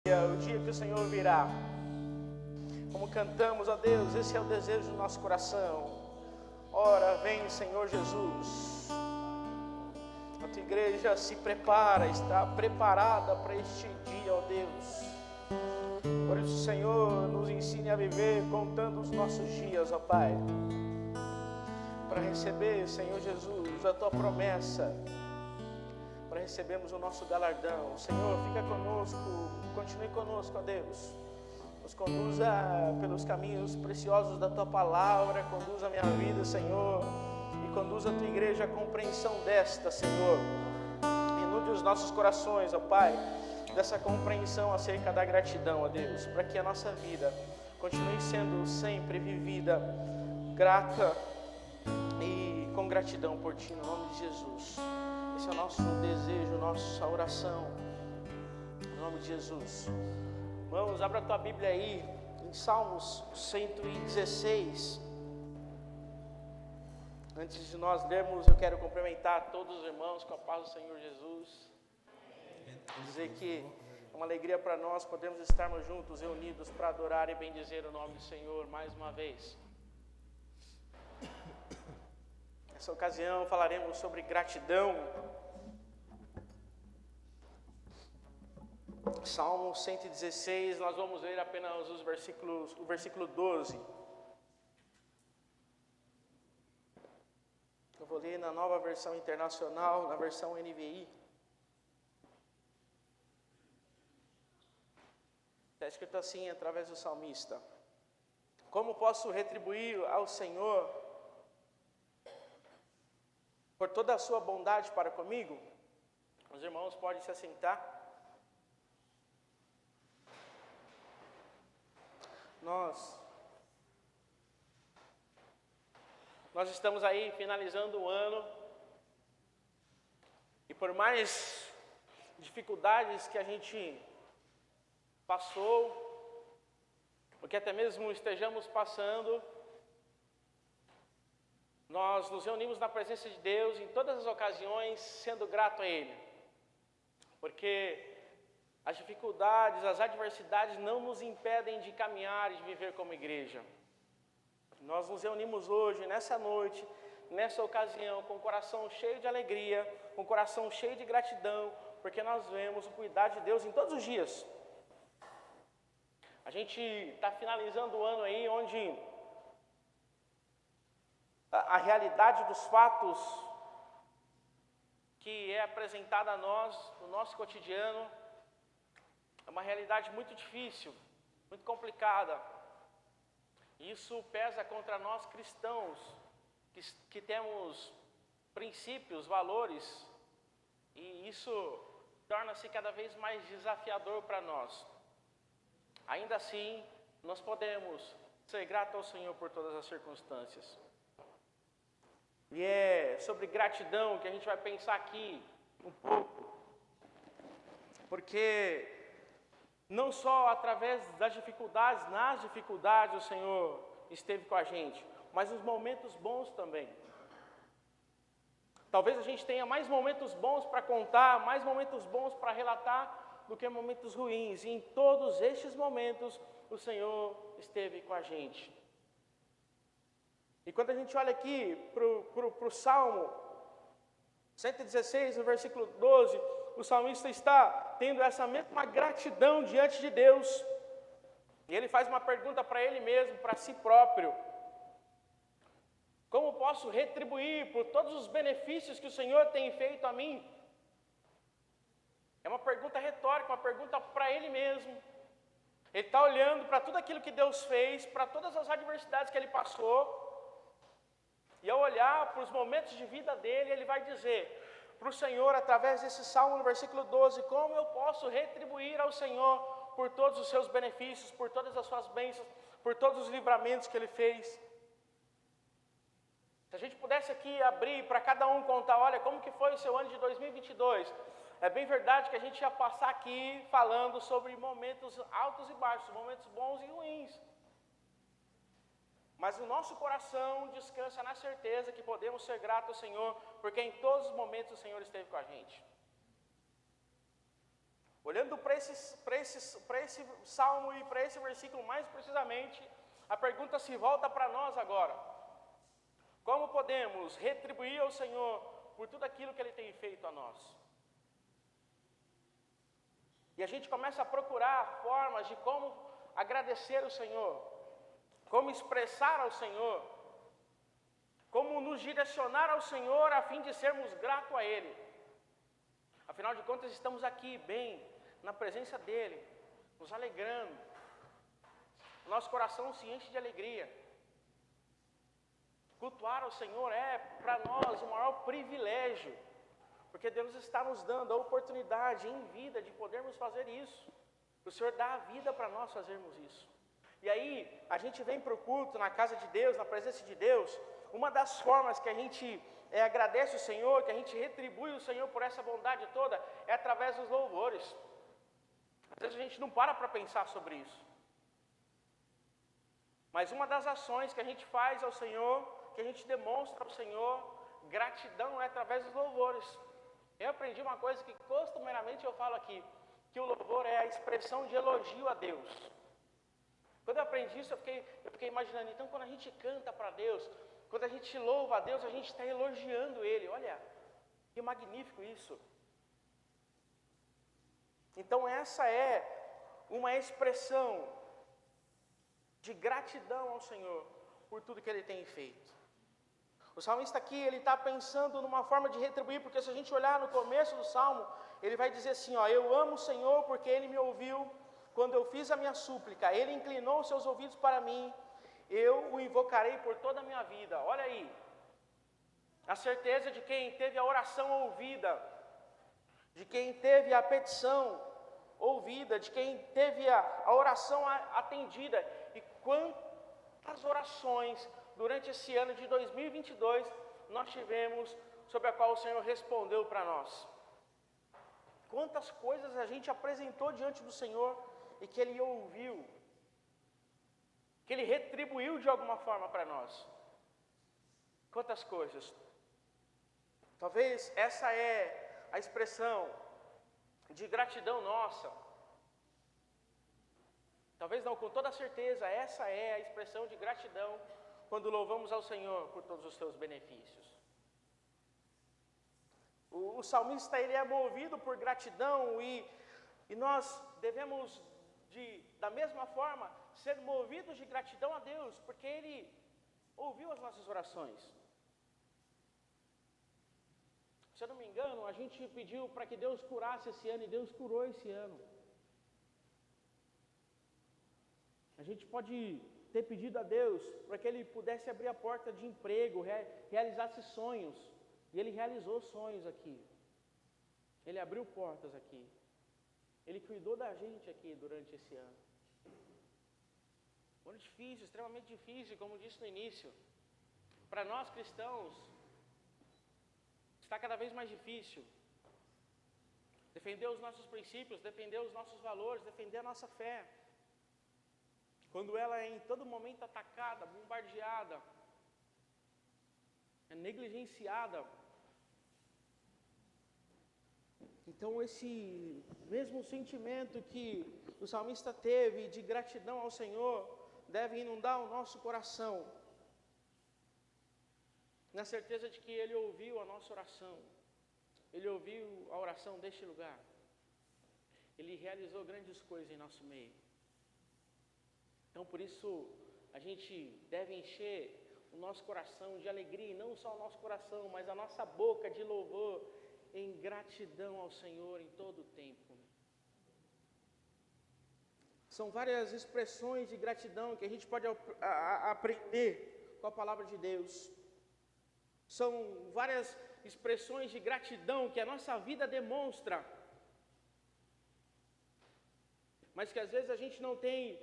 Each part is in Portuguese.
O dia que o Senhor virá, como cantamos, ó Deus, esse é o desejo do nosso coração. Ora, vem Senhor Jesus. A tua igreja se prepara, está preparada para este dia, ó Deus. Por isso, Senhor, nos ensine a viver contando os nossos dias, ó Pai, para receber, Senhor Jesus, a tua promessa, para recebermos o nosso galardão. Senhor, fica conosco, continue conosco, ó Deus. Nos conduza pelos caminhos preciosos da tua palavra, conduza a minha vida, Senhor, e conduza a tua igreja à compreensão desta, Senhor. Inunde os nossos corações, ó Pai, dessa compreensão acerca da gratidão, ó Deus, para que a nossa vida continue sendo sempre vivida grata e com gratidão por Ti, no nome de Jesus. Esse é o nosso desejo, nossa oração, em nome de Jesus. Vamos, abra a tua Bíblia aí, em Salmos 116. Antes de nós lermos, eu quero cumprimentar todos os irmãos com a paz do Senhor Jesus. Dizer que é uma alegria para nós podermos estarmos juntos, reunidos, para adorar e bendizer o nome do Senhor mais uma vez. Nessa ocasião falaremos sobre gratidão. Salmo 116, nós vamos ler apenas o versículo 12. Eu vou ler na Nova Versão Internacional, na versão NVI. Está escrito assim, através do salmista: como posso retribuir ao Senhor por toda a sua bondade para comigo? Os irmãos podem se assentar. Nós estamos aí finalizando o ano, e por mais dificuldades que a gente passou, porque até mesmo estejamos passando, nós nos reunimos na presença de Deus em todas as ocasiões, sendo grato a Ele, porque as dificuldades, as adversidades não nos impedem de caminhar e de viver como igreja. Nós nos reunimos hoje, nessa noite, nessa ocasião, com o coração cheio de alegria, com o coração cheio de gratidão, porque nós vemos o cuidado de Deus em todos os dias. A gente está finalizando o ano aí, onde a realidade dos fatos que é apresentada a nós, no nosso cotidiano, é uma realidade muito difícil, muito complicada. Isso pesa contra nós cristãos, que temos princípios, valores, e isso torna-se cada vez mais desafiador para nós. Ainda assim, nós podemos ser gratos ao Senhor por todas as circunstâncias. E é sobre gratidão que a gente vai pensar aqui um pouco, porque não só através das dificuldades, nas dificuldades o Senhor esteve com a gente, mas nos momentos bons também. Talvez a gente tenha mais momentos bons para contar, mais momentos bons para relatar do que momentos ruins. E em todos estes momentos o Senhor esteve com a gente. E quando a gente olha aqui para o Salmo 116, no versículo 12, o salmista está tendo essa mesma gratidão diante de Deus. E ele faz uma pergunta para ele mesmo, para si próprio: como posso retribuir por todos os benefícios que o Senhor tem feito a mim? É uma pergunta retórica, uma pergunta para ele mesmo. Ele está olhando para tudo aquilo que Deus fez, para todas as adversidades que ele passou. E ao olhar para os momentos de vida dele, ele vai dizer para o Senhor, através desse salmo, no versículo 12, como eu posso retribuir ao Senhor por todos os seus benefícios, por todas as suas bênçãos, por todos os livramentos que Ele fez. Se a gente pudesse aqui abrir para cada um contar, olha, como que foi o seu ano de 2022, é bem verdade que a gente ia passar aqui falando sobre momentos altos e baixos, momentos bons e ruins. Mas o nosso coração descansa na certeza que podemos ser gratos ao Senhor, porque em todos os momentos o Senhor esteve com a gente. Olhando para esse salmo e para esse versículo mais precisamente, a pergunta se volta para nós agora. Como podemos retribuir ao Senhor por tudo aquilo que Ele tem feito a nós? E a gente começa a procurar formas de como agradecer ao Senhor, como expressar ao Senhor, como nos direcionar ao Senhor a fim de sermos gratos a Ele. Afinal de contas, estamos aqui bem, na presença dEle, nos alegrando. Nosso coração se enche de alegria. Cultuar ao Senhor é para nós o maior privilégio, porque Deus está nos dando a oportunidade em vida de podermos fazer isso. O Senhor dá a vida para nós fazermos isso. E aí, a gente vem para o culto, na casa de Deus, na presença de Deus. Uma das formas que a gente agradece o Senhor, que a gente retribui o Senhor por essa bondade toda, é através dos louvores. Às vezes a gente não para pensar sobre isso. Mas uma das ações que a gente faz ao Senhor, que a gente demonstra ao Senhor gratidão, é através dos louvores. Eu aprendi uma coisa que costumeiramente eu falo aqui, que o louvor é a expressão de elogio a Deus. Quando eu aprendi isso, eu fiquei imaginando, então quando a gente canta para Deus, quando a gente louva a Deus, a gente está elogiando Ele. Olha, que magnífico isso. Então essa é uma expressão de gratidão ao Senhor por tudo que Ele tem feito. O salmista aqui, ele está pensando numa forma de retribuir, porque se a gente olhar no começo do salmo, ele vai dizer assim, ó, eu amo o Senhor porque Ele me ouviu quando eu fiz a minha súplica, Ele inclinou os seus ouvidos para mim, eu o invocarei por toda a minha vida. Olha aí, a certeza de quem teve a oração ouvida, de quem teve a petição ouvida, de quem teve a oração atendida. E quantas orações durante esse ano de 2022 nós tivemos sobre a qual o Senhor respondeu para nós. Quantas coisas a gente apresentou diante do Senhor e que Ele ouviu, que Ele retribuiu de alguma forma para nós. Quantas coisas. Talvez essa é a expressão de gratidão nossa. Talvez não, com toda certeza, essa é a expressão de gratidão quando louvamos ao Senhor por todos os seus benefícios. O salmista, ele é movido por gratidão e nós devemos, da mesma forma, ser movidos de gratidão a Deus, porque Ele ouviu as nossas orações. Se eu não me engano, a gente pediu para que Deus curasse esse ano e Deus curou esse ano. A gente pode ter pedido a Deus para que Ele pudesse abrir a porta de emprego, realizasse sonhos. E Ele realizou sonhos aqui. Ele abriu portas aqui. Ele cuidou da gente aqui durante esse ano. Um ano difícil, extremamente difícil, como disse no início. Para nós cristãos, está cada vez mais difícil. Defender os nossos princípios, defender os nossos valores, defender a nossa fé. Quando ela é em todo momento atacada, bombardeada, é negligenciada. Então esse mesmo sentimento que o salmista teve de gratidão ao Senhor deve inundar o nosso coração, na certeza de que Ele ouviu a nossa oração, Ele ouviu a oração deste lugar, Ele realizou grandes coisas em nosso meio. Então por isso a gente deve encher o nosso coração de alegria, e não só o nosso coração, mas a nossa boca de louvor, em gratidão ao Senhor em todo o tempo. São várias expressões de gratidão que a gente pode aprender com a palavra de Deus. São várias expressões de gratidão que a nossa vida demonstra, mas que às vezes a gente não tem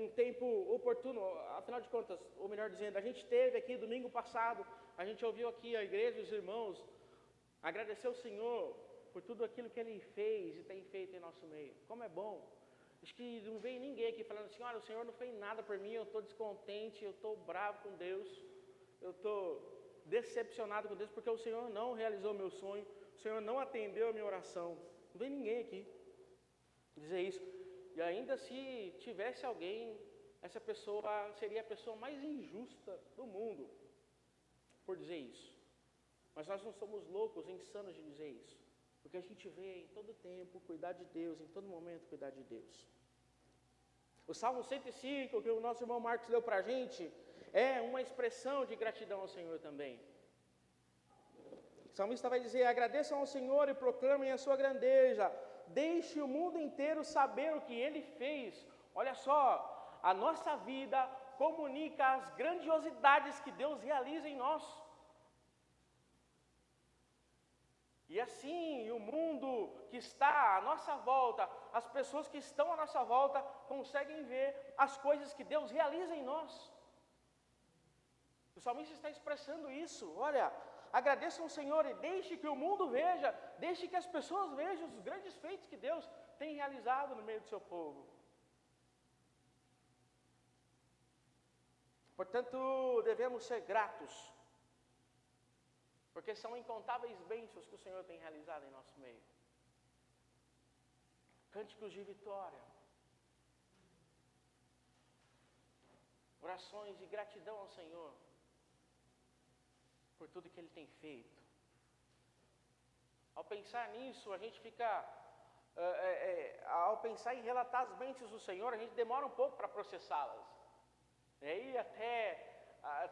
um tempo oportuno. Afinal de contas, ou melhor dizendo, a gente teve aqui domingo passado, a gente ouviu aqui a igreja, os irmãos, agradecer ao Senhor por tudo aquilo que Ele fez e tem feito em nosso meio. Como é bom. Acho que não veio ninguém aqui falando assim, olha, o Senhor não fez nada por mim, eu estou descontente, eu estou bravo com Deus, eu estou decepcionado com Deus, porque o Senhor não realizou o meu sonho, o Senhor não atendeu a minha oração. Não veio ninguém aqui. dizer isso. E ainda se tivesse alguém, essa pessoa seria a pessoa mais injusta do mundo por dizer isso. Mas nós não somos loucos, insanos de dizer isso. Porque a gente vê em todo tempo cuidar de Deus, em todo momento cuidar de Deus. O Salmo 105, que o nosso irmão Marcos leu para a gente, é uma expressão de gratidão ao Senhor também. O salmista vai dizer: agradeçam ao Senhor e proclamem a sua grandeza, deixe o mundo inteiro saber o que Ele fez. Olha só, a nossa vida comunica as grandiosidades que Deus realiza em nós. E assim, o mundo que está à nossa volta, as pessoas que estão à nossa volta, conseguem ver as coisas que Deus realiza em nós. O salmista está expressando isso. Olha, agradeçam ao Senhor e deixe que o mundo veja, deixe que as pessoas vejam os grandes feitos que Deus tem realizado no meio do seu povo. Portanto, devemos ser gratos, porque são incontáveis bênçãos que o Senhor tem realizado em nosso meio. Cânticos de vitória, orações de gratidão ao Senhor por tudo que Ele tem feito. Ao pensar nisso, a gente fica, ao pensar em relatar as bênçãos do Senhor, a gente demora um pouco para processá-las. E aí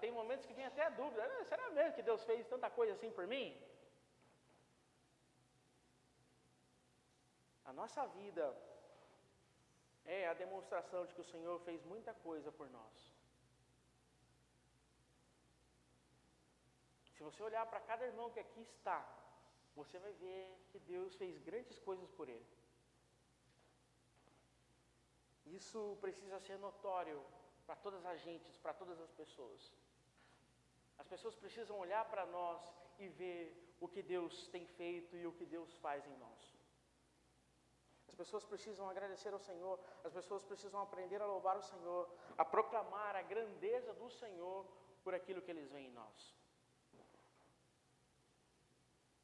tem momentos que vem até a dúvida: será mesmo que Deus fez tanta coisa assim por mim? A nossa vida é a demonstração de que o Senhor fez muita coisa por nós. Se você olhar para cada irmão que aqui está, você vai ver que Deus fez grandes coisas por ele. Isso precisa ser notório para todas as gentes, para todas as pessoas. As pessoas precisam olhar para nós e ver o que Deus tem feito e o que Deus faz em nós. As pessoas precisam agradecer ao Senhor, as pessoas precisam aprender a louvar o Senhor, a proclamar a grandeza do Senhor por aquilo que eles veem em nós.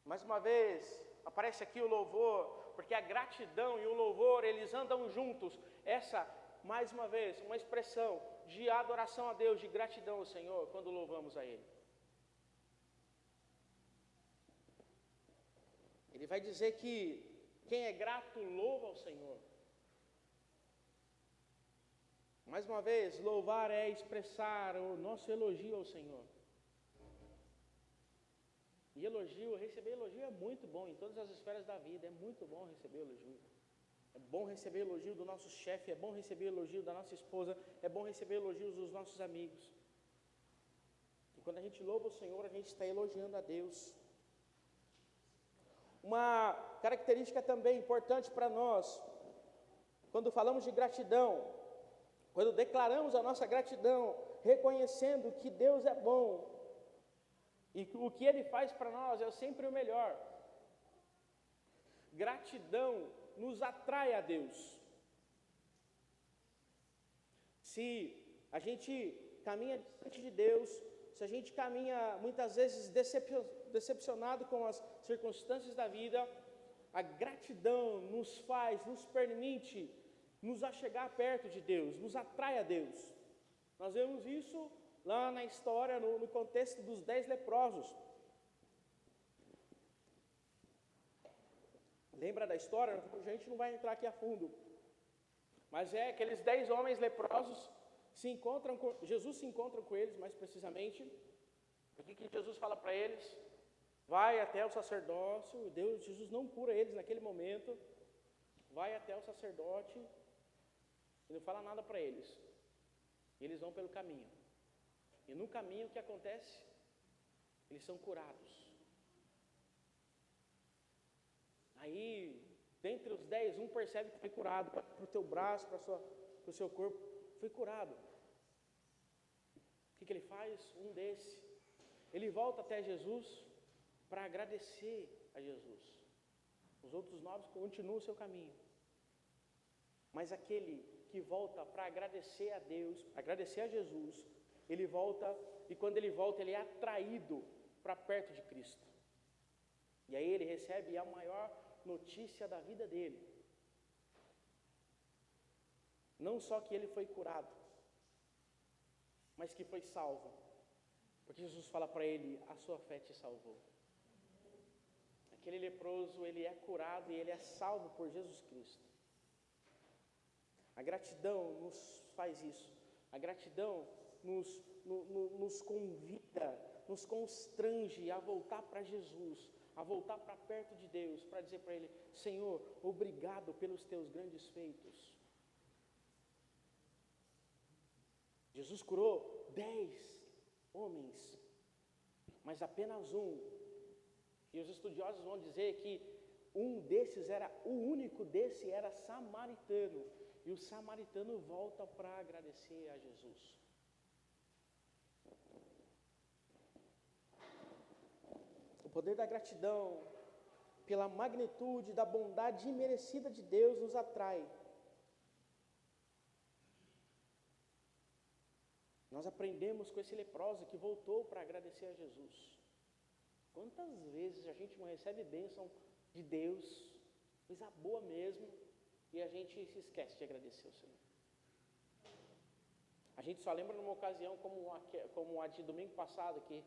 Mais uma vez, aparece aqui o louvor, porque a gratidão e o louvor, eles andam juntos. Essa, mais uma vez, uma expressão de adoração a Deus, de gratidão ao Senhor, quando louvamos a Ele. Ele vai dizer que quem é grato louva ao Senhor. Mais uma vez, louvar é expressar o nosso elogio ao Senhor. E receber elogio é muito bom em todas as esferas da vida, é muito bom receber elogio. É bom receber elogio do nosso chefe, é bom receber elogio da nossa esposa, é bom receber elogios dos nossos amigos. E quando a gente louva o Senhor, a gente está elogiando a Deus. Uma característica também importante para nós, quando falamos de gratidão, quando declaramos a nossa gratidão, reconhecendo que Deus é bom, e o que Ele faz para nós é sempre o melhor. Gratidão nos atrai a Deus. Se a gente caminha diante de Deus, se a gente caminha muitas vezes decepcionado com as circunstâncias da vida, a gratidão nos permite nos achegar perto de Deus, nos atrai a Deus. Nós vemos isso lá na história, no contexto dos 10 leprosos. Lembra da história? A gente não vai entrar aqui a fundo. Mas aqueles 10 homens leprosos Jesus se encontra com eles, mais precisamente. O que Jesus fala para eles? Vai até o sacerdócio. Jesus não cura eles naquele momento. Vai até o sacerdote e não fala nada para eles. Eles vão pelo caminho. E no caminho o que acontece? Eles são curados. Aí, dentre os 10, um percebe que foi curado. Para o teu braço, para o seu corpo, foi curado. O que ele faz? Um ele volta até Jesus para agradecer a Jesus. Os outros 9 continuam o seu caminho. Mas aquele que volta para agradecer a Deus, agradecer a Jesus, ele volta, e quando ele volta, ele é atraído para perto de Cristo. E aí ele recebe a maior notícia da vida dele. Não só que ele foi curado, mas que foi salvo. Porque Jesus fala para ele, a sua fé te salvou. Aquele leproso, ele é curado e ele é salvo por Jesus Cristo. A gratidão nos faz isso. A gratidão nos convida, nos constrange a voltar para Jesus, a voltar para perto de Deus, para dizer para Ele, Senhor, obrigado pelos teus grandes feitos. Jesus curou 10 homens, mas apenas um. E os estudiosos vão dizer que o único desse era samaritano. E o samaritano volta para agradecer a Jesus. O poder da gratidão, pela magnitude da bondade imerecida de Deus, nos atrai. Nós aprendemos com esse leproso que voltou para agradecer a Jesus. Quantas vezes a gente não recebe bênção de Deus, coisa boa mesmo, e a gente se esquece de agradecer ao Senhor. A gente só lembra numa ocasião como a de domingo passado, que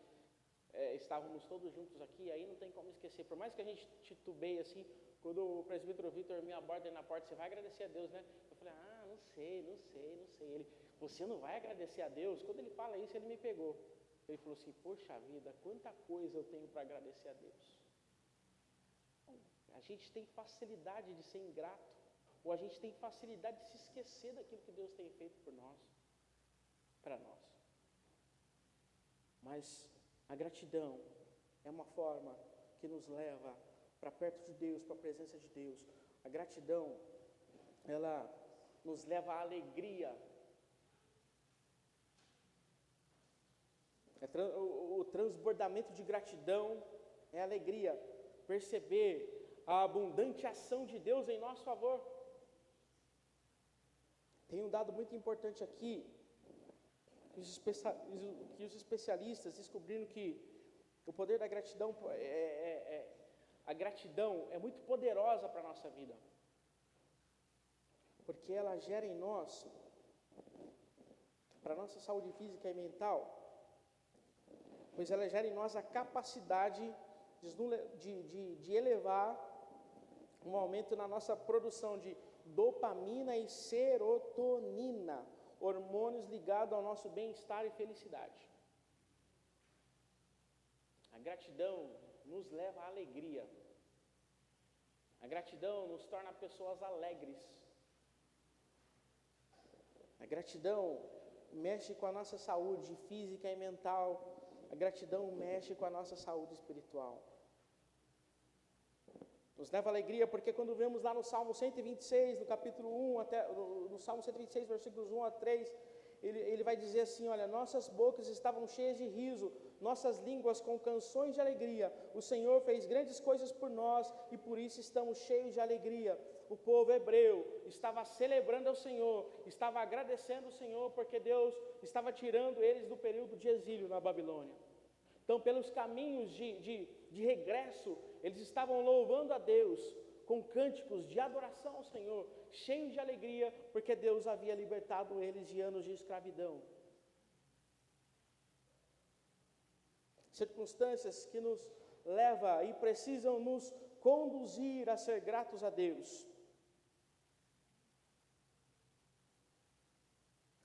estávamos todos juntos aqui, aí não tem como esquecer. Por mais que a gente titubeie assim, quando o presbítero Vitor me aborda na porta, você vai agradecer a Deus, né? Eu falei, não sei. Ele, você não vai agradecer a Deus? Quando ele fala isso, ele me pegou. Ele falou assim, poxa vida, quanta coisa eu tenho para agradecer a Deus. A gente tem facilidade de ser ingrato, ou a gente tem facilidade de se esquecer daquilo que Deus tem feito por nós, para nós. Mas a gratidão é uma forma que nos leva para perto de Deus, para a presença de Deus. A gratidão, ela nos leva à alegria. O transbordamento de gratidão é alegria. Perceber a abundante ação de Deus em nosso favor. Tem um dado muito importante aqui, que os especialistas descobriram que o poder da gratidão, a gratidão é muito poderosa para a nossa vida, porque ela gera em nós, para a nossa saúde física e mental, pois ela gera em nós a capacidade de elevar um aumento na nossa produção de dopamina e serotonina, hormônios ligados ao nosso bem-estar e felicidade. A gratidão nos leva à alegria. A gratidão nos torna pessoas alegres. A gratidão mexe com a nossa saúde física e mental. A gratidão mexe com a nossa saúde espiritual. Nos leva à alegria, porque quando vemos lá no Salmo 126, no capítulo 1, no Salmo 126, versículos 1 a 3, ele vai dizer assim, olha, nossas bocas estavam cheias de riso, nossas línguas com canções de alegria. O Senhor fez grandes coisas por nós e por isso estamos cheios de alegria. O povo hebreu estava celebrando ao Senhor, estava agradecendo ao Senhor, porque Deus estava tirando eles do período de exílio na Babilônia. Então, pelos caminhos de regresso, eles estavam louvando a Deus com cânticos de adoração ao Senhor, cheios de alegria, porque Deus havia libertado eles de anos de escravidão. Circunstâncias que nos levam e precisam nos conduzir a ser gratos a Deus.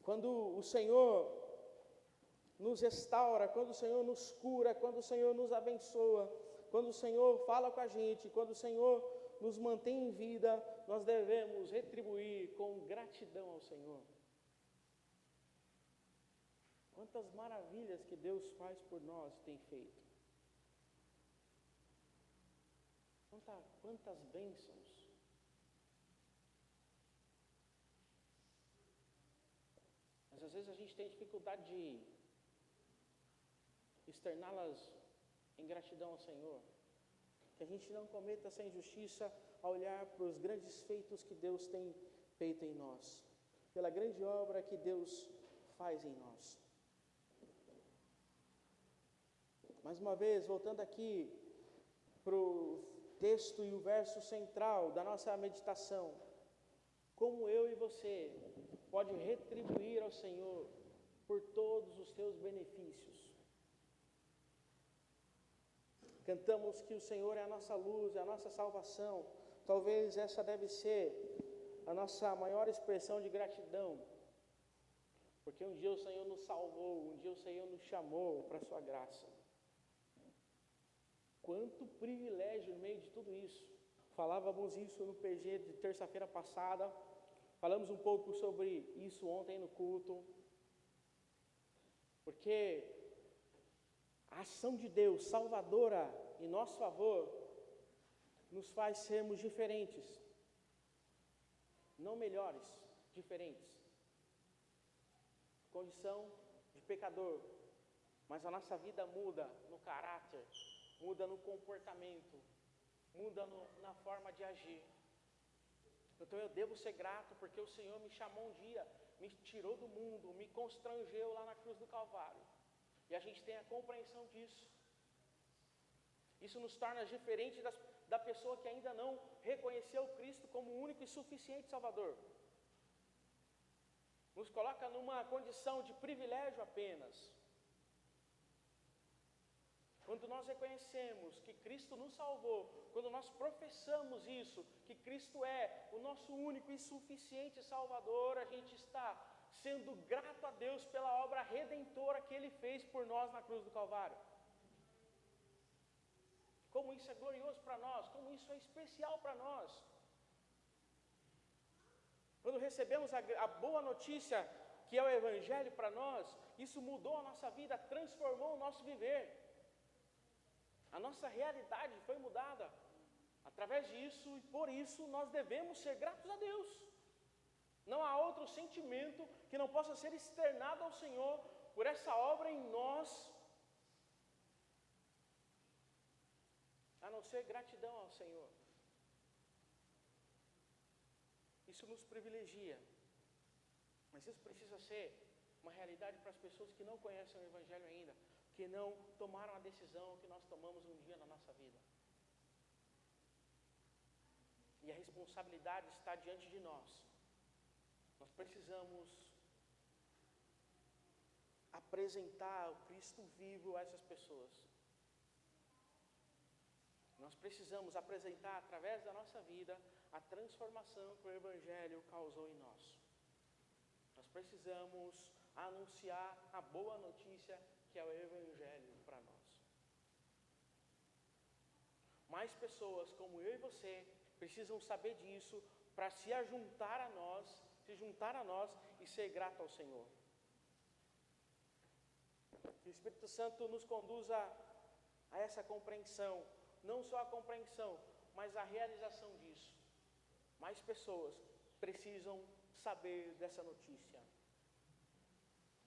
Quando o Senhor nos restaura, quando o Senhor nos cura, quando o Senhor nos abençoa, quando o Senhor fala com a gente, quando o Senhor nos mantém em vida, nós devemos retribuir com gratidão ao Senhor. Quantas maravilhas que Deus faz por nós, tem feito. Quantas bênçãos. Mas às vezes a gente tem dificuldade de externá-las em gratidão ao Senhor. Que a gente não cometa essa injustiça ao olhar para os grandes feitos que Deus tem feito em nós, pela grande obra que Deus faz em nós. Mais uma vez, voltando aqui para o texto e o verso central da nossa meditação, como eu e você pode retribuir ao Senhor por todos os teus benefícios. Cantamos que o Senhor é a nossa luz, é a nossa salvação. Talvez essa deve ser a nossa maior expressão de gratidão, porque um dia o Senhor nos salvou, um dia o Senhor nos chamou para a sua graça. Quanto privilégio no meio de tudo isso. Falávamos isso no PG de terça-feira passada, falamos um pouco sobre isso ontem no culto, porque a ação de Deus salvadora em nosso favor nos faz sermos diferentes, não melhores, diferentes. Condição de pecador, mas a nossa vida muda no caráter, muda no comportamento, muda na forma de agir. Então eu devo ser grato porque o Senhor me chamou um dia, me tirou do mundo, me constrangeu lá na cruz do Calvário. E a gente tem a compreensão disso. Isso nos torna diferente da pessoa que ainda não reconheceu Cristo como o único e suficiente Salvador. Nos coloca numa condição de privilégio apenas. Quando nós reconhecemos que Cristo nos salvou, quando nós professamos isso, que Cristo é o nosso único e suficiente Salvador, a gente está sendo grato a Deus pela obra redentora que Ele fez por nós na cruz do Calvário. Como isso é glorioso para nós, como isso é especial para nós. Quando recebemos a boa notícia, que é o Evangelho para nós, isso mudou a nossa vida, transformou o nosso viver. A nossa realidade foi mudada. Através disso, e por isso, nós devemos ser gratos a Deus. Não há outro sentimento que não possa ser externado ao Senhor por essa obra em nós, a não ser gratidão ao Senhor. Isso nos privilegia, mas isso precisa ser uma realidade para as pessoas que não conhecem o Evangelho ainda, que não tomaram a decisão que nós tomamos um dia na nossa vida. E a responsabilidade está diante de nós. Nós precisamos apresentar o Cristo vivo a essas pessoas. Nós precisamos apresentar através da nossa vida a transformação que o Evangelho causou em nós. Nós precisamos anunciar a boa notícia que é o Evangelho para nós. Mais pessoas como eu e você precisam saber disso para se juntar a nós e ser grato ao Senhor. Que o Espírito Santo nos conduza a essa compreensão, não só a compreensão, mas a realização disso. Mais pessoas precisam saber dessa notícia,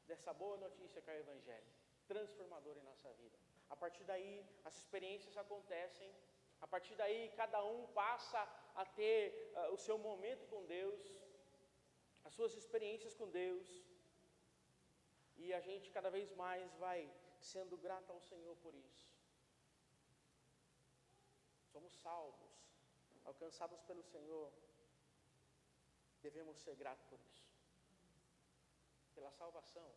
dessa boa notícia que é o Evangelho, transformador em nossa vida. A partir daí, as experiências acontecem. A partir daí, cada um passa a ter o seu momento com Deus, as suas experiências com Deus. E a gente cada vez mais vai sendo grato ao Senhor por isso. Somos salvos, alcançados pelo Senhor. Devemos ser gratos por isso. Pela salvação.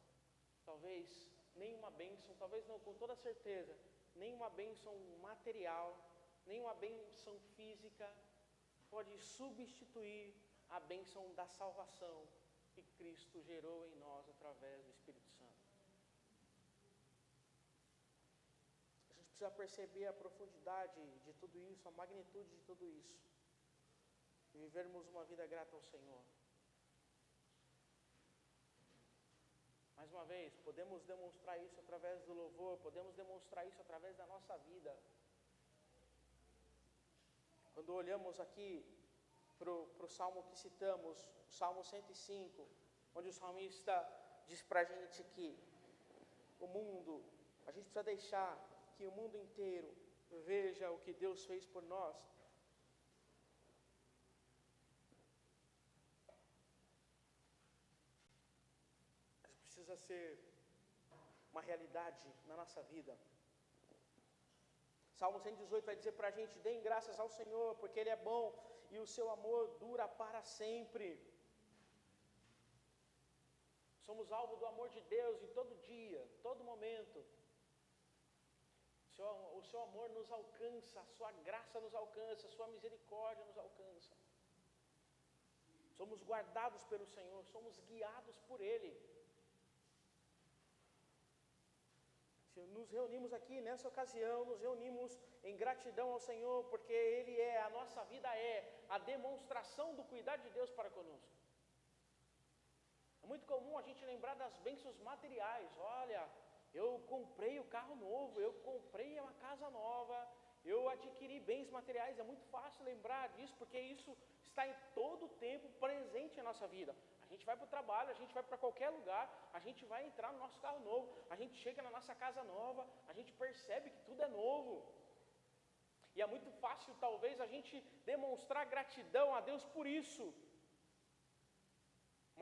Talvez nenhuma bênção, talvez não, com toda certeza, nenhuma bênção material, nenhuma bênção física pode substituir a bênção da salvação que Cristo gerou em nós através do Espírito Santo. A gente precisa perceber a profundidade de tudo isso, a magnitude de tudo isso, e vivermos uma vida grata ao Senhor. Mais uma vez, podemos demonstrar isso através do louvor, podemos demonstrar isso através da nossa vida. Quando olhamos aqui para o salmo que citamos, o Salmo 105, onde o salmista diz para a gente que a gente precisa deixar que o mundo inteiro veja o que Deus fez por nós. Isso precisa ser uma realidade na nossa vida. Salmo 118 vai dizer para a gente: deem graças ao Senhor, porque Ele é bom e o seu amor dura para sempre. Somos alvo do amor de Deus em todo dia, todo momento. O seu amor nos alcança, a sua graça nos alcança, a sua misericórdia nos alcança. Somos guardados pelo Senhor, somos guiados por Ele. Se nos reunimos aqui nessa ocasião, nos reunimos em gratidão ao Senhor, porque Ele é, a nossa vida é a demonstração do cuidar de Deus para conosco. É muito comum a gente lembrar das bênçãos materiais. Olha, eu comprei o carro novo, eu comprei uma casa nova, eu adquiri bens materiais. É muito fácil lembrar disso, porque isso está em todo o tempo presente em nossa vida. A gente vai para o trabalho, a gente vai para qualquer lugar, a gente vai entrar no nosso carro novo, a gente chega na nossa casa nova, a gente percebe que tudo é novo. E é muito fácil, talvez, a gente demonstrar gratidão a Deus por isso,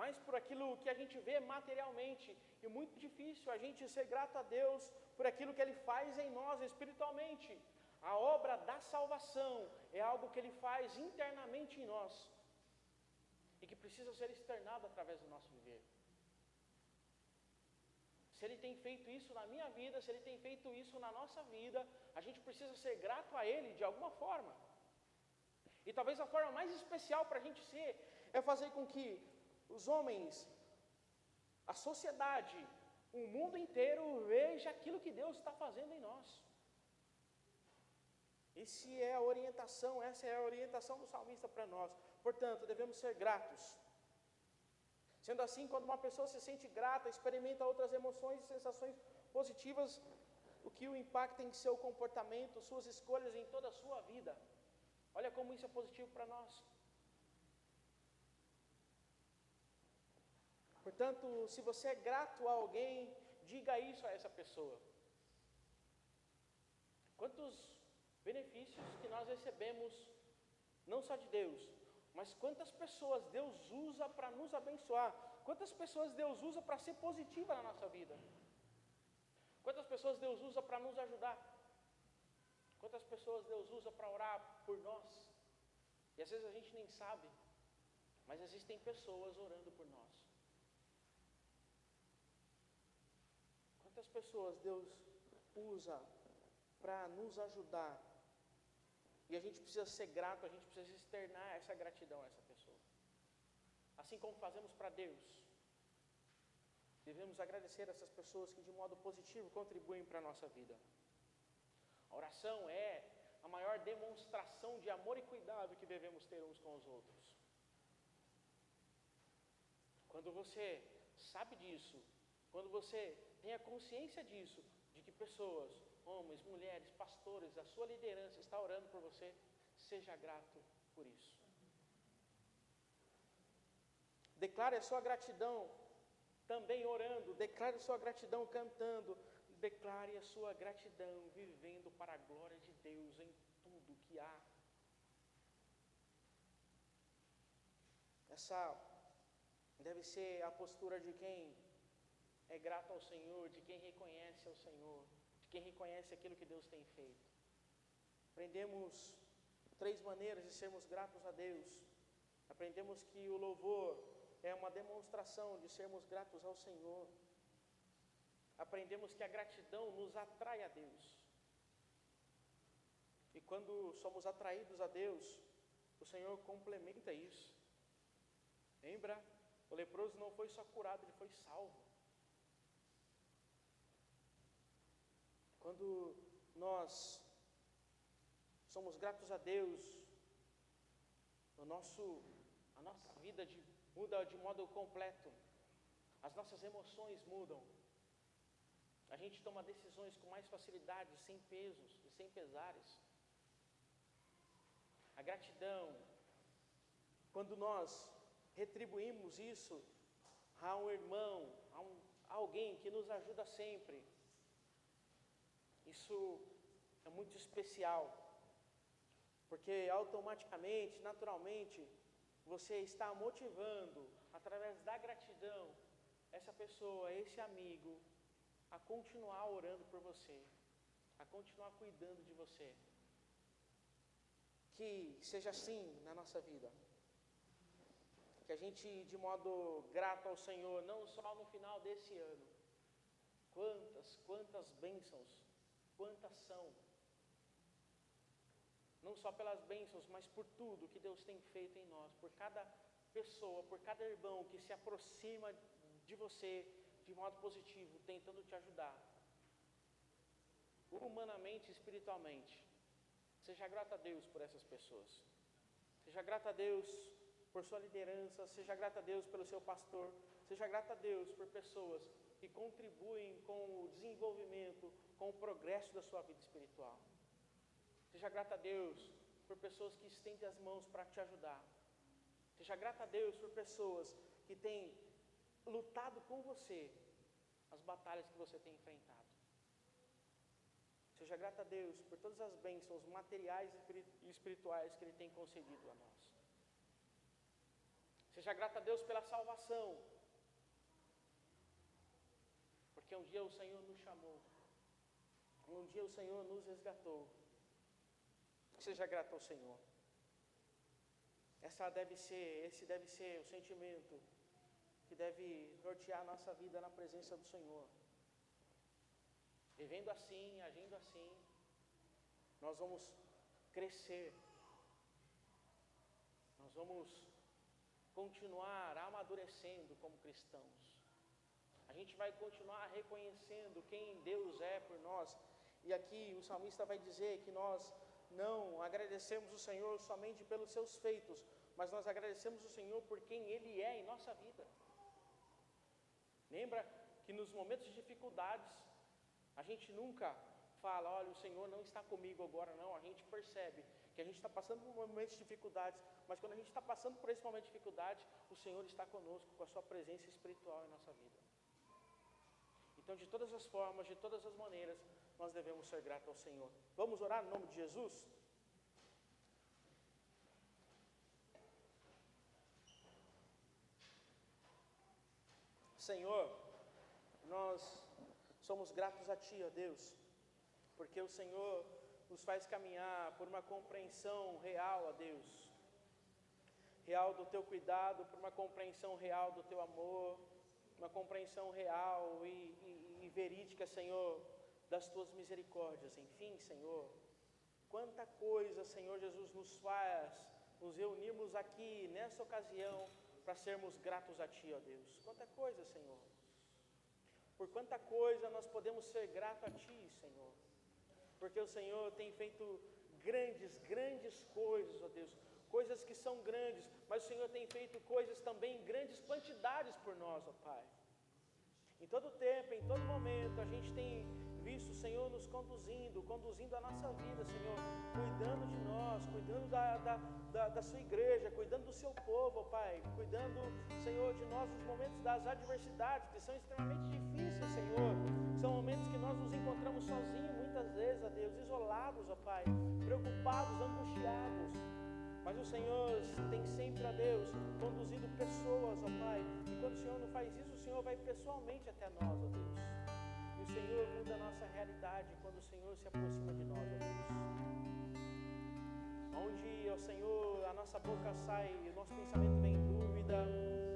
mas por aquilo que a gente vê materialmente. E muito difícil a gente ser grato a Deus por aquilo que Ele faz em nós espiritualmente. A obra da salvação é algo que Ele faz internamente em nós e que precisa ser externado através do nosso viver. Se Ele tem feito isso na minha vida, se Ele tem feito isso na nossa vida, a gente precisa ser grato a Ele de alguma forma. E talvez a forma mais especial para a gente ser é fazer com que os homens, a sociedade, o mundo inteiro veja aquilo que Deus está fazendo em nós. Essa é a orientação do salmista para nós. Portanto, devemos ser gratos. Sendo assim, quando uma pessoa se sente grata, experimenta outras emoções e sensações positivas, o que o impacta em seu comportamento, suas escolhas em toda a sua vida. Olha como isso é positivo para nós. Portanto, se você é grato a alguém, diga isso a essa pessoa. Quantos benefícios que nós recebemos, não só de Deus, mas quantas pessoas Deus usa para nos abençoar, quantas pessoas Deus usa para ser positiva na nossa vida, quantas pessoas Deus usa para nos ajudar, quantas pessoas Deus usa para orar por nós, e às vezes a gente nem sabe, mas existem pessoas orando por nós. Quantas pessoas Deus usa para nos ajudar, e a gente precisa ser grato, a gente precisa externar essa gratidão a essa pessoa. Assim como fazemos para Deus, devemos agradecer essas pessoas que de modo positivo contribuem para a nossa vida. A oração é a maior demonstração de amor e cuidado que devemos ter uns com os outros. Quando você sabe disso, quando você tem a consciência disso, de que pessoas, homens, mulheres, pastores, a sua liderança está orando por você, seja grato por isso. Declare a sua gratidão também orando, declare a sua gratidão cantando, declare a sua gratidão vivendo para a glória de Deus em tudo que há. Essa deve ser a postura de quem é grato ao Senhor, de quem reconhece ao Senhor, de quem reconhece aquilo que Deus tem feito. Aprendemos 3 maneiras de sermos gratos a Deus. Aprendemos que o louvor é uma demonstração de sermos gratos ao Senhor. Aprendemos que a gratidão nos atrai a Deus. E quando somos atraídos a Deus, o Senhor complementa isso. Lembra? O leproso não foi só curado, ele foi salvo. Quando nós somos gratos a Deus, a nossa vida muda de modo completo. As nossas emoções mudam. A gente toma decisões com mais facilidade, sem pesos e sem pesares. A gratidão, quando nós retribuímos isso a um irmão, a alguém que nos ajuda sempre, isso é muito especial, porque automaticamente, naturalmente, você está motivando, através da gratidão, essa pessoa, esse amigo, a continuar orando por você, a continuar cuidando de você. Que seja assim na nossa vida. que a gente, de modo grato ao Senhor, não só no final desse ano, quantas bênçãos, quantas são, não só pelas bênçãos, mas por tudo que Deus tem feito em nós, por cada pessoa, por cada irmão que se aproxima de você de modo positivo, tentando te ajudar, humanamente e espiritualmente. Seja grato a Deus por essas pessoas, seja grato a Deus por sua liderança, seja grato a Deus pelo seu pastor, seja grato a Deus por pessoas que contribuem com o desenvolvimento, com o progresso da sua vida espiritual. Seja grato a Deus por pessoas que estendem as mãos para te ajudar. Seja grato a Deus por pessoas que têm lutado com você as batalhas que você tem enfrentado. Seja grato a Deus por todas as bênçãos materiais e espirituais que Ele tem concedido a nós. Seja grato a Deus pela salvação, porque um dia o Senhor nos chamou, um dia o Senhor nos resgatou. Seja grato ao Senhor. Esse deve ser o sentimento que deve nortear a nossa vida na presença do Senhor. Vivendo assim, agindo assim, nós vamos crescer, nós vamos continuar amadurecendo como cristãos. A gente vai continuar reconhecendo quem Deus é por nós. E aqui o salmista vai dizer que nós não agradecemos o Senhor somente pelos seus feitos, mas nós agradecemos o Senhor por quem Ele é em nossa vida. Lembra que nos momentos de dificuldades, a gente nunca fala, olha, o Senhor não está comigo agora, não. A gente percebe que a gente está passando por momentos de dificuldades, mas quando a gente está passando por esse momento de dificuldade, o Senhor está conosco, com a sua presença espiritual em nossa vida. Então, de todas as formas, de todas as maneiras, nós devemos ser gratos ao Senhor. Vamos orar no nome de Jesus? Senhor, nós somos gratos a Ti, ó Deus, porque o Senhor nos faz caminhar por uma compreensão real, ó Deus, real do Teu cuidado, por uma compreensão real do Teu amor, uma compreensão real e verídica, Senhor, das Tuas misericórdias. Enfim, Senhor, quanta coisa, Senhor Jesus, nos faz nos reunirmos aqui nessa ocasião para sermos gratos a Ti, ó Deus. Quanta coisa, Senhor. Por quanta coisa nós podemos ser gratos a Ti, Senhor. Porque o Senhor tem feito grandes coisas, ó Deus. Coisas que são grandes, mas o Senhor tem feito coisas também em grandes quantidades por nós, ó Pai. Em todo tempo, em todo momento, a gente tem visto o Senhor nos conduzindo a nossa vida, Senhor, cuidando de nós, cuidando da sua igreja, cuidando do seu povo, ó Pai, cuidando, Senhor, de nós nos momentos das adversidades, que são extremamente difíceis, Senhor. São momentos que nós nos encontramos sozinhos, muitas vezes, ó Deus, isolados, ó Pai, preocupados, angustiados. Mas o Senhor tem sempre, ó Deus, conduzido pessoas, ó Pai. E quando o Senhor não faz isso, o Senhor vai pessoalmente até nós, ó Deus. E o Senhor muda a nossa realidade quando o Senhor se aproxima de nós, ó Deus. Onde, ó Senhor, a nossa boca sai, o nosso pensamento vem em dúvida.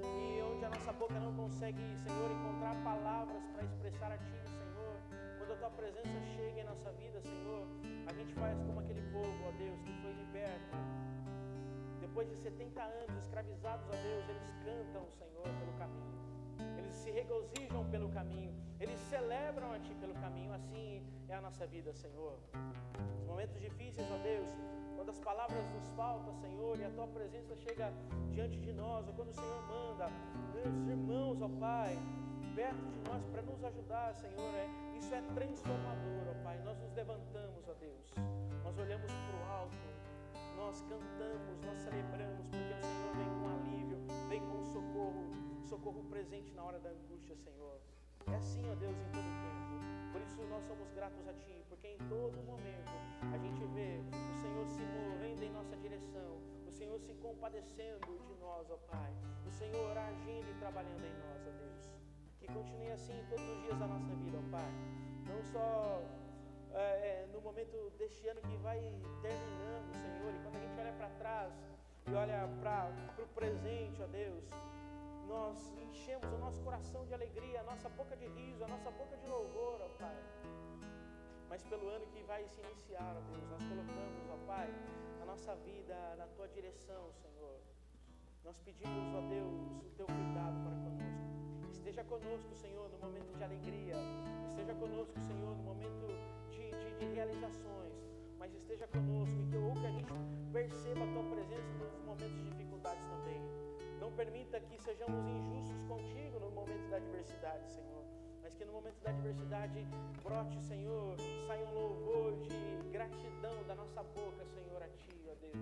E onde a nossa boca não consegue, Senhor, encontrar palavras para expressar a Ti, Senhor. Quando a Tua presença chega em nossa vida, Senhor, a gente faz como aquele povo, ó Deus, que foi liberto. Depois de 70 anos escravizados a Deus, eles cantam o Senhor pelo caminho. Eles se regozijam pelo caminho. Eles celebram a Ti pelo caminho. Assim é a nossa vida, Senhor. Nos momentos difíceis, ó Deus, quando as palavras nos faltam, Senhor, e a Tua presença chega diante de nós, ou quando o Senhor manda os irmãos, ó Pai, perto de nós para nos ajudar, Senhor, isso é transformador, ó Pai. Nós nos levantamos, ó Deus. Nós olhamos para o alto. Nós cantamos, nós celebramos, porque o Senhor vem com alívio, vem com socorro presente na hora da angústia, Senhor. É assim, ó Deus, em todo tempo. Por isso nós somos gratos a Ti, porque em todo momento a gente vê o Senhor se movendo em nossa direção, o Senhor se compadecendo de nós, ó Pai, o Senhor agindo e trabalhando em nós, ó Deus. Que continue assim todos os dias da nossa vida, ó Pai. Não só no momento deste ano que vai terminando, Senhor, e quando a gente olha para trás, e olha para o presente, ó Deus, nós enchemos o nosso coração de alegria, a nossa boca de riso, a nossa boca de louvor, ó Pai. Mas pelo ano que vai se iniciar, ó Deus, nós colocamos, ó Pai, a nossa vida na Tua direção, Senhor. Nós pedimos, ó Deus, o Teu cuidado para conosco. Esteja conosco, Senhor, no momento de alegria. Esteja conosco, Senhor, no momento de realizações. Mas esteja conosco, ou que a gente perceba a Tua presença nos momentos de dificuldades também. Não permita que sejamos injustos contigo no momento da adversidade, Senhor. Mas que no momento da adversidade brote, Senhor, saia um louvor de gratidão da nossa boca, Senhor, a Ti, ó Deus.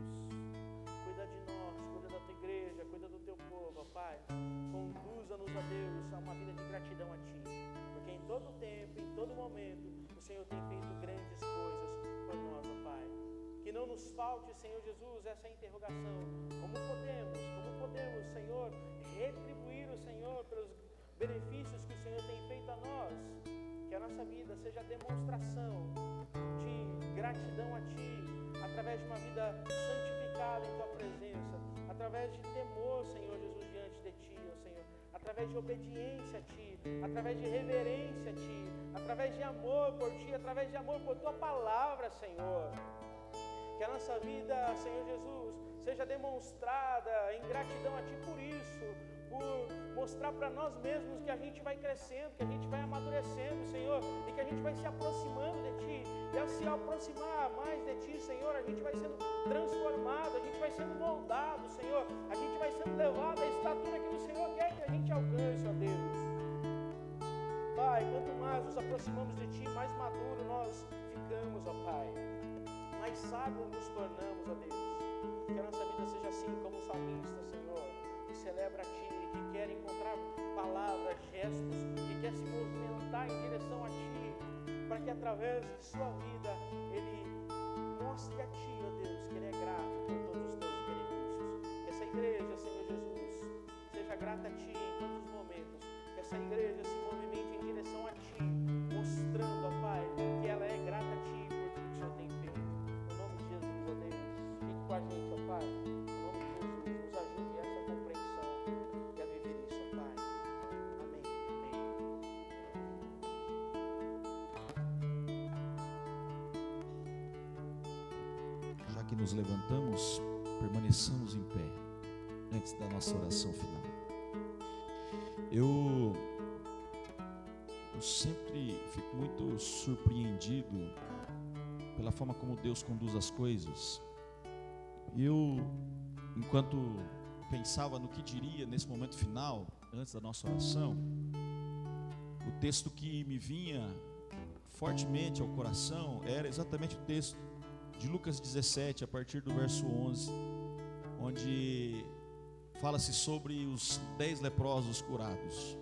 Cuida de nós, cuida da Tua igreja, cuida do Teu povo, ó Pai. Conduza-nos, ó Deus, a uma vida de gratidão a Ti. Porque em todo tempo, em todo momento, o Senhor tem feito grandes coisas por nós, ó Pai. Que não nos falte, Senhor Jesus, essa interrogação. Como podemos, Senhor, retribuir o Senhor pelos benefícios que o Senhor tem feito a nós? Que a nossa vida seja demonstração de gratidão a Ti, através de uma vida santificada em Tua presença, através de temor, Senhor Jesus, diante de Ti, ó Senhor, através de obediência a Ti, através de reverência a Ti, através de amor por Ti, através de amor por Tua palavra, Senhor. Que a nossa vida, Senhor Jesus, seja demonstrada em gratidão a Ti por isso, por mostrar para nós mesmos que a gente vai crescendo, que a gente vai amadurecendo, Senhor, e que a gente vai se aproximando de Ti. E ao se aproximar mais de Ti, Senhor, a gente vai sendo transformado, a gente vai sendo moldado, Senhor, a gente vai sendo levado à estatura que o Senhor quer que a gente alcance, ó Deus. Pai, quanto mais nos aproximamos de Ti, mais maduro nós ficamos, ó Pai. Mais sábios nos tornamos, ó Deus. Que a nossa vida seja assim como o salmista, Senhor, que celebra a Ti, que quer encontrar palavras, gestos, que quer se movimentar em direção a Ti, para que através de sua vida ele mostre a Ti, ó Deus, que Ele é grato por todos os Teus benefícios. Que essa igreja, Senhor Jesus, seja grata a Ti em todos os momentos. Que essa igreja se movimente em direção a Ti, mostrando, ó Pai, que ela é grata a Ti por tudo que o Senhor tem feito. Em nome de Jesus, ó Deus, fique com a gente, ó Pai. Em nome de Jesus, nos ajude a essa compreensão e a viver isso, ó Pai. Amém. Já que nos levantamos, permaneçamos em pé antes da nossa oração final. Eu sempre fico muito surpreendido pela forma como Deus conduz as coisas. Enquanto pensava no que diria nesse momento final, antes da nossa oração, o texto que me vinha fortemente ao coração era exatamente o texto de Lucas 17, a partir do verso 11, onde fala-se sobre os 10 leprosos curados.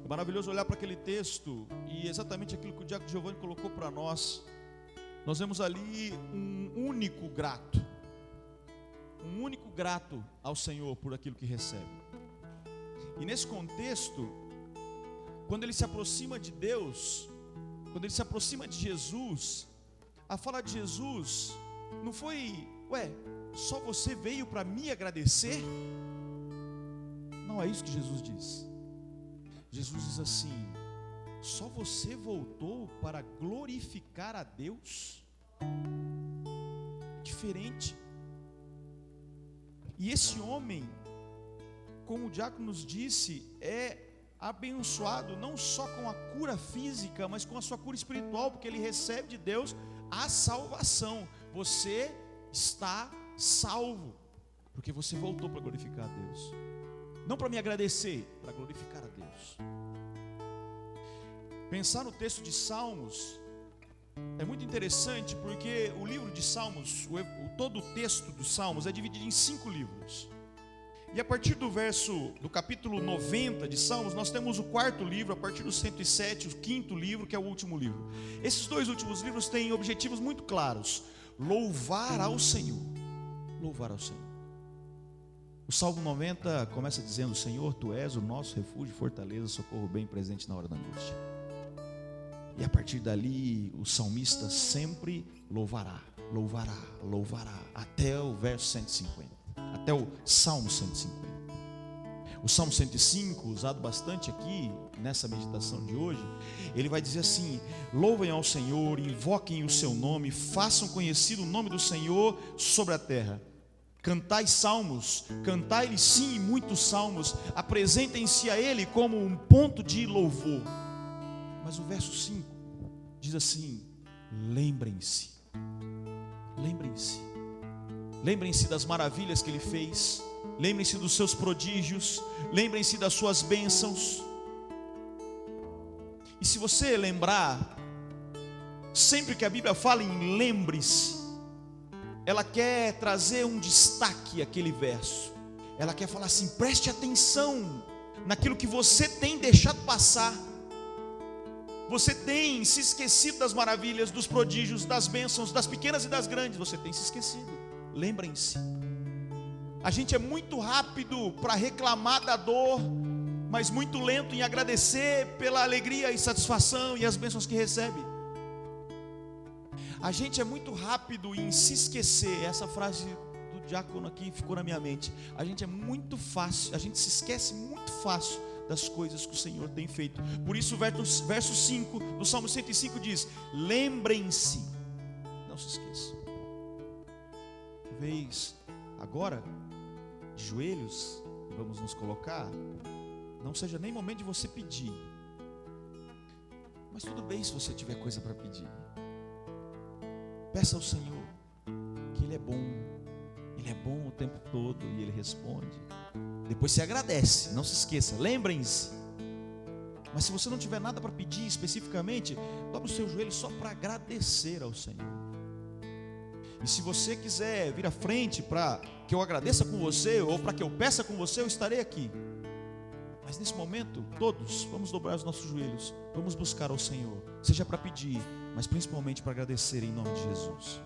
É maravilhoso olhar para aquele texto e exatamente aquilo que o Diácono Giovanni colocou para nós. Nós vemos ali um único grato ao Senhor por aquilo que recebe. E nesse contexto, quando ele se aproxima de Deus, quando ele se aproxima de Jesus, a fala de Jesus não foi, só você veio para me agradecer? Não é isso que Jesus diz. Jesus diz assim: só você voltou para glorificar a Deus? Diferente. E esse homem, como o diácono nos disse, é abençoado não só com a cura física, mas com a sua cura espiritual, porque ele recebe de Deus a salvação. Você está salvo, porque você voltou para glorificar a Deus. Não para me agradecer, para glorificar a Deus. Pensar no texto de Salmos é muito interessante, porque o livro de Salmos, todo o texto dos Salmos é dividido em 5 livros. E a partir do capítulo 90 de Salmos, nós temos o 4º livro, a partir do 107, o 5º livro, que é o último livro. Esses 2 últimos livros têm objetivos muito claros: louvar ao Senhor. Louvar ao Senhor. O Salmo 90 começa dizendo: Senhor, Tu és o nosso refúgio, fortaleza, socorro bem presente na hora da angústia. E a partir dali, o salmista sempre louvará, até o verso 150. até o Salmo 150. O Salmo 105, usado bastante aqui nessa meditação de hoje, ele vai dizer assim: louvem ao Senhor, invoquem o seu nome, façam conhecido o nome do Senhor sobre a terra. Cantai salmos, cantai-lhe sim muitos salmos, apresentem-se a ele como um ponto de louvor. Mas o verso 5 diz assim: lembrem-se, lembrem-se, lembrem-se das maravilhas que ele fez, lembrem-se dos seus prodígios, lembrem-se das suas bênçãos. E se você lembrar, sempre que a Bíblia fala em lembre-se, ela quer trazer um destaque àquele verso. Ela quer falar assim: preste atenção naquilo que você tem deixado passar. Você tem se esquecido das maravilhas, dos prodígios, das bênçãos, das pequenas e das grandes. Você tem se esquecido. Lembrem-se. A gente é muito rápido para reclamar da dor, mas muito lento em agradecer pela alegria e satisfação e as bênçãos que recebe. A gente é muito rápido em se esquecer. Essa frase do diácono aqui ficou na minha mente. A gente se esquece muito fácil das coisas que o Senhor tem feito. Por isso o verso 5 do Salmo 105 diz: lembrem-se, não se esqueçam. Talvez agora, de joelhos, vamos nos colocar, não seja nem momento de você pedir, mas tudo bem se você tiver coisa para pedir. Peça ao Senhor, que Ele é bom o tempo todo e Ele responde. Depois se agradece, não se esqueça, lembrem-se. Mas se você não tiver nada para pedir especificamente, dobre o seu joelho só para agradecer ao Senhor. E se você quiser vir à frente para que eu agradeça com você, ou para que eu peça com você, eu estarei aqui. Mas nesse momento, todos vamos dobrar os nossos joelhos, vamos buscar ao Senhor, seja para pedir, mas principalmente para agradecer em nome de Jesus.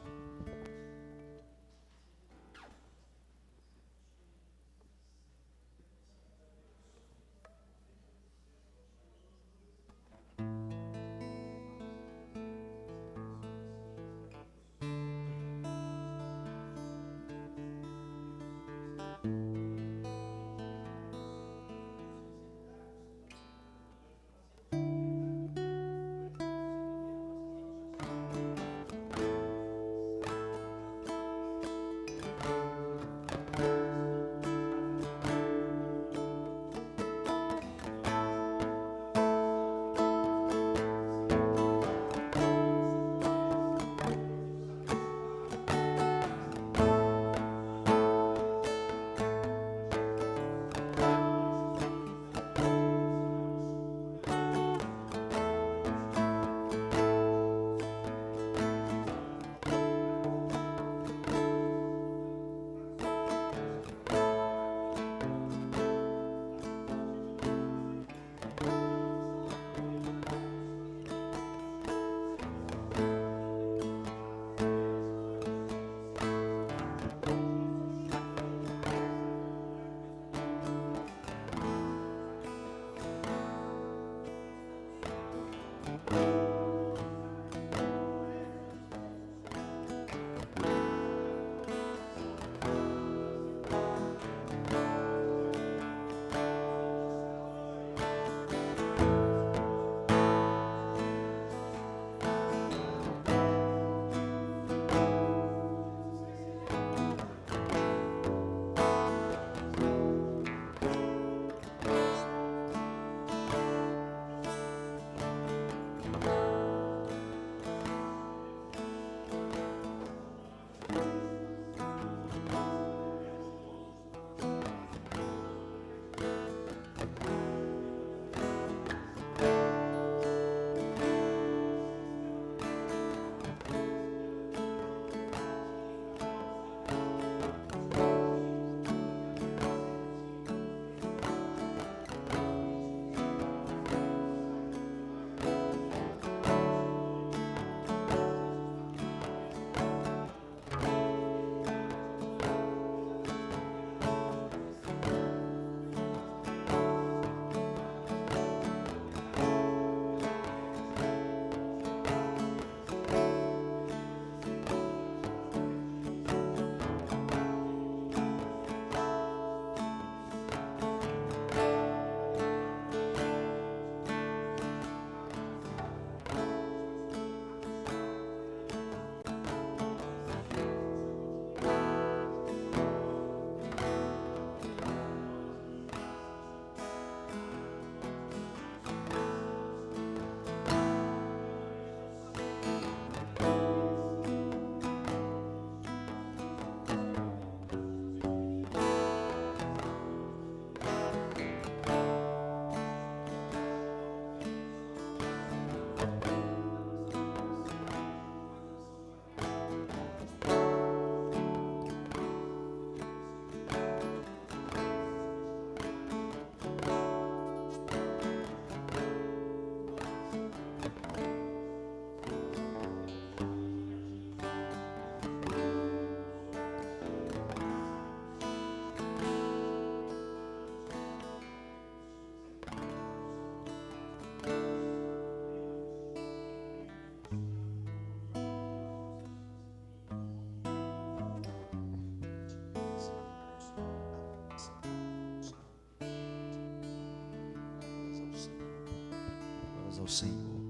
graças ao Senhor.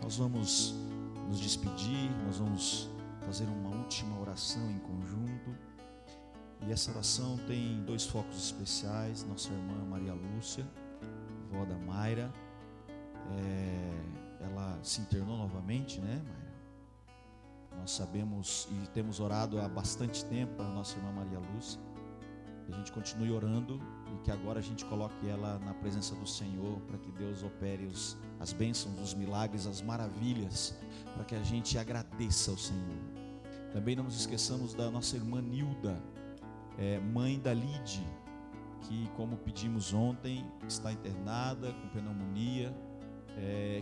Nós vamos nos despedir, nós vamos fazer uma última oração em conjunto. E essa oração tem 2 focos especiais. Nossa irmã Maria Lúcia, vó da Mayra, ela se internou novamente, né, Mayra? Nós sabemos e temos orado há bastante tempo para a nossa irmã Maria Lúcia. Que a gente continue orando e que agora a gente coloque ela na presença do Senhor, para que Deus opere as bênçãos, os milagres, as maravilhas, para que a gente agradeça ao Senhor. Também não nos esqueçamos da nossa irmã Nilda, mãe da Lide, que, como pedimos ontem, está internada com pneumonia,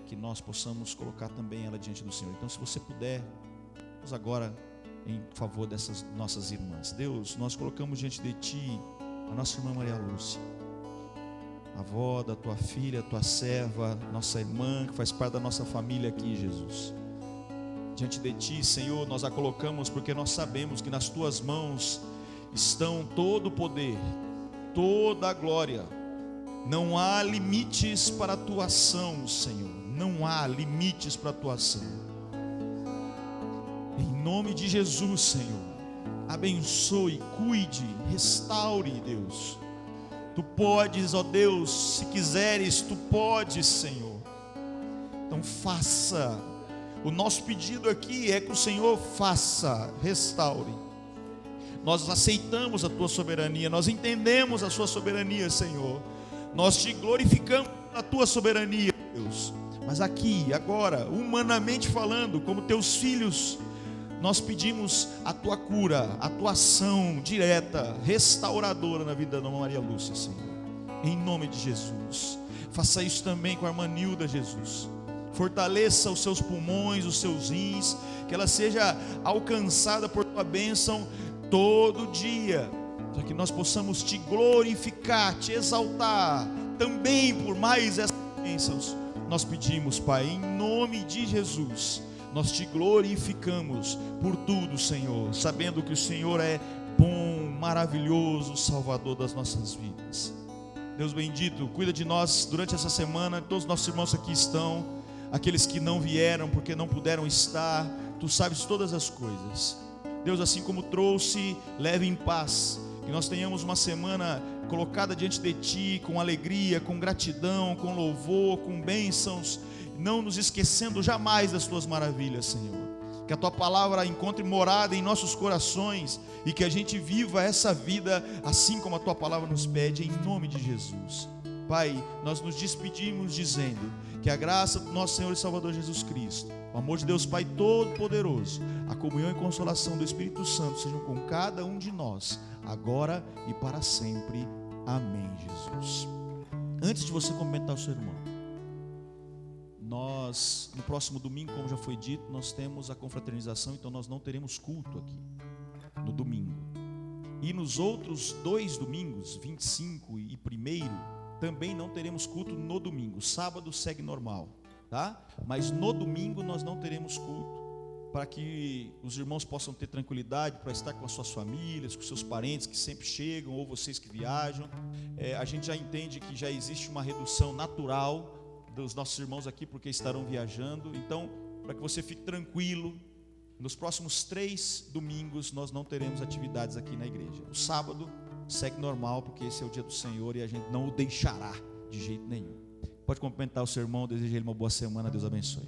que nós possamos colocar também ela diante do Senhor. Então, se você puder, vamos agora em favor dessas nossas irmãs. Deus, nós colocamos diante de Ti a nossa irmã Maria Lúcia, avó da Tua filha, Tua serva, nossa irmã, que faz parte da nossa família aqui, Jesus. Diante de Ti, Senhor, nós a colocamos porque nós sabemos que nas Tuas mãos estão todo o poder, toda a glória. Não há limites para a Tua ação, Senhor. Não há limites para a Tua ação. Em nome de Jesus, Senhor, abençoe, cuide, restaure, Deus. Tu podes, ó Deus, se quiseres, Tu podes, Senhor. Então faça. O nosso pedido aqui é que o Senhor faça, restaure. Nós aceitamos a Tua soberania, nós entendemos a Sua soberania, Senhor. Nós Te glorificamos na Tua soberania, Deus. Mas aqui, agora, humanamente falando, como Teus filhos, nós pedimos a Tua cura, a Tua ação direta, restauradora na vida da Maria Lúcia, Senhor. Em nome de Jesus. Faça isso também com a irmã Nilda, Jesus. Fortaleça os seus pulmões, os seus rins, que ela seja alcançada por Tua bênção todo dia, para que nós possamos Te glorificar, Te exaltar, também por mais essas bênçãos. Nós pedimos, Pai, em nome de Jesus. Nós Te glorificamos por tudo, Senhor, sabendo que o Senhor é bom, maravilhoso, Salvador das nossas vidas. Deus bendito, cuida de nós durante essa semana. Todos os nossos irmãos aqui estão, aqueles que não vieram porque não puderam estar. Tu sabes todas as coisas. Deus, assim como trouxe, leve em paz. Que nós tenhamos uma semana colocada diante de Ti, com alegria, com gratidão, com louvor, com bênçãos, não nos esquecendo jamais das Tuas maravilhas, Senhor. Que a Tua palavra encontre morada em nossos corações e que a gente viva essa vida assim como a Tua palavra nos pede, em nome de Jesus. Pai, nós nos despedimos dizendo que a graça do nosso Senhor e Salvador Jesus Cristo, o amor de Deus Pai Todo-Poderoso, a comunhão e consolação do Espírito Santo sejam com cada um de nós, agora e para sempre. Amém, Jesus. Antes de você cumprimentar o seu irmão, nós, no próximo domingo, como já foi dito, nós temos a confraternização, então nós não teremos culto aqui, no domingo. E nos outros 2 domingos, 25 e 1º, também não teremos culto no domingo. Sábado segue normal, tá? Mas no domingo nós não teremos culto, para que os irmãos possam ter tranquilidade para estar com as suas famílias, com seus parentes que sempre chegam, ou vocês que viajam. A gente já entende que já existe uma redução natural dos nossos irmãos aqui, porque estarão viajando. Então, para que você fique tranquilo, nos próximos 3 domingos nós não teremos atividades aqui na igreja. O sábado segue normal, porque esse é o dia do Senhor e a gente não o deixará de jeito nenhum. Pode cumprimentar o seu irmão, desejo ele uma boa semana, Deus abençoe.